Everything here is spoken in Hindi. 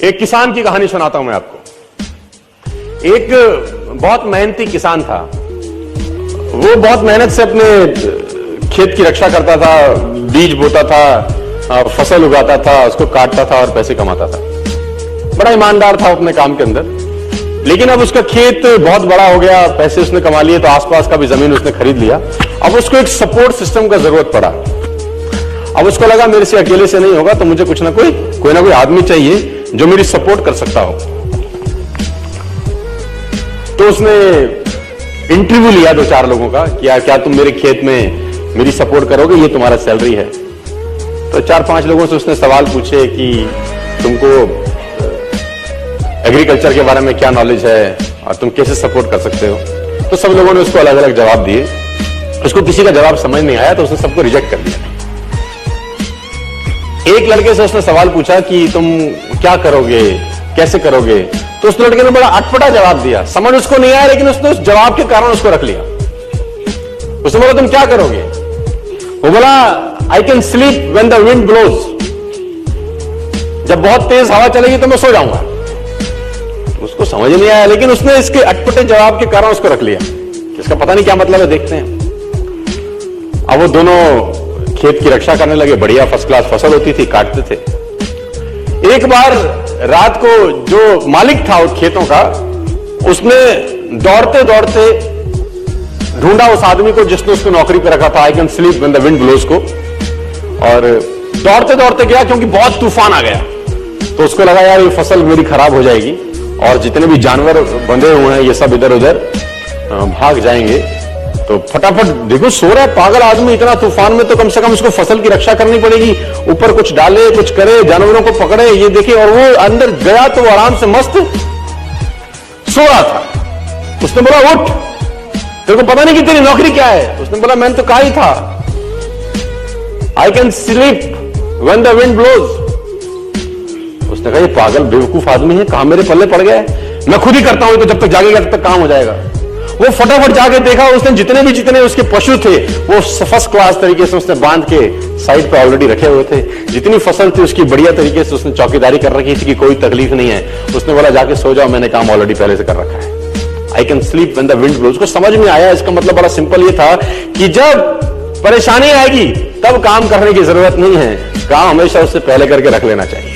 एक किसान की कहानी सुनाता हूं मैं आपको। एक बहुत मेहनती किसान था। वो बहुत मेहनत से अपने खेत की रक्षा करता था, बीज बोता था, फसल उगाता था, उसको काटता था और पैसे कमाता था। बड़ा ईमानदार था अपने काम के अंदर। लेकिन अब उसका खेत बहुत बड़ा हो गया, पैसे उसने कमा लिए, तो आसपास का भी जमीन उसने खरीद लिया। अब उसको एक सपोर्ट सिस्टम का जरूरत पड़ा। अब उसको लगा मेरे से अकेले से नहीं होगा, तो मुझे कुछ ना कोई आदमी चाहिए जो मेरी सपोर्ट कर सकता हो। तो उसने इंटरव्यू लिया 2-4 लोगों का, क्या तुम मेरे खेत में मेरी सपोर्ट करोगे, ये तुम्हारा सैलरी है। तो 4-5 लोगों से उसने सवाल पूछे कि तुमको एग्रीकल्चर के बारे में क्या नॉलेज है और तुम कैसे सपोर्ट कर सकते हो। तो सब लोगों ने उसको अलग अलग जवाब दिए। उसको किसी का जवाब समझ नहीं आया, तो उसने सबको रिजेक्ट कर दिया। एक लड़के से उसने सवाल पूछा कि तुम क्या करोगे, कैसे करोगे। तो उस लड़के ने बड़ा अटपटा जवाब दिया, समझ उसको नहीं आया, लेकिन उसने उस जवाब के कारण उसको रख लिया। उसने बोला तुम क्या करोगे। वो बोला I can sleep when the wind blows. जब बहुत तेज हवा चलेगी तो मैं सो जाऊंगा। उसको समझ नहीं आया, लेकिन उसने इसके अटपटे जवाब के कारण उसको रख लिया। इसका पता नहीं क्या मतलब है, देखते हैं। अब वो दोनों खेत की रक्षा करने लगे। बढ़िया फर्स्ट क्लास फसल होती थी, काटते थे। एक बार रात को जो मालिक था उस खेतों का, उसने दौड़ते दौड़ते ढूंढा उस आदमी को जिसने उसको नौकरी पे रखा था, I can sleep when the wind blows को। और दौड़ते दौड़ते गया, क्योंकि बहुत तूफान आ गया। तो उसको लगा यार ये फसल मेरी खराब हो जाएगी और जितने भी जानवर बंधे हुए हैं ये सब इधर उधर भाग जाएंगे। तो फटाफट देखो, सो रहा है पागल आदमी इतना तूफान में, तो कम से कम उसको फसल की रक्षा करनी पड़ेगी। ऊपर कुछ डाले, कुछ करे, जानवरों को पकड़े, ये देखिए। और वो अंदर गया तो वो आराम से मस्त सो रहा था। उसने बोला उठ, तेरे को पता नहीं कि तेरी नौकरी क्या है। उसने बोला मैंने तो कहा ही था, I can sleep when the wind blows. उसने कहा ये पागल बेवकूफ आदमी है, कहां मेरे पल्ले पड़ गया है, मैं खुद ही करता हूं, तो जब तक जागेगा तब तक काम हो जाएगा। वो फटाफट जाके देखा, उसने जितने उसके पशु थे वो फर्स्ट क्लास तरीके से उसने बांध के साइड पे ऑलरेडी रखे हुए थे। जितनी फसल थी उसकी बढ़िया तरीके से उसने चौकीदारी कर रखी थी कि कोई तकलीफ नहीं है। उसने बोला जाके सो जाओ, मैंने काम ऑलरेडी पहले से कर रखा है। I can sleep when the wind blows. उसको समझ में आया, इसका मतलब बड़ा सिंपल ये था कि जब परेशानी आएगी तब काम करने की जरूरत नहीं है, काम हमेशा उससे पहले करके रख लेना चाहिए।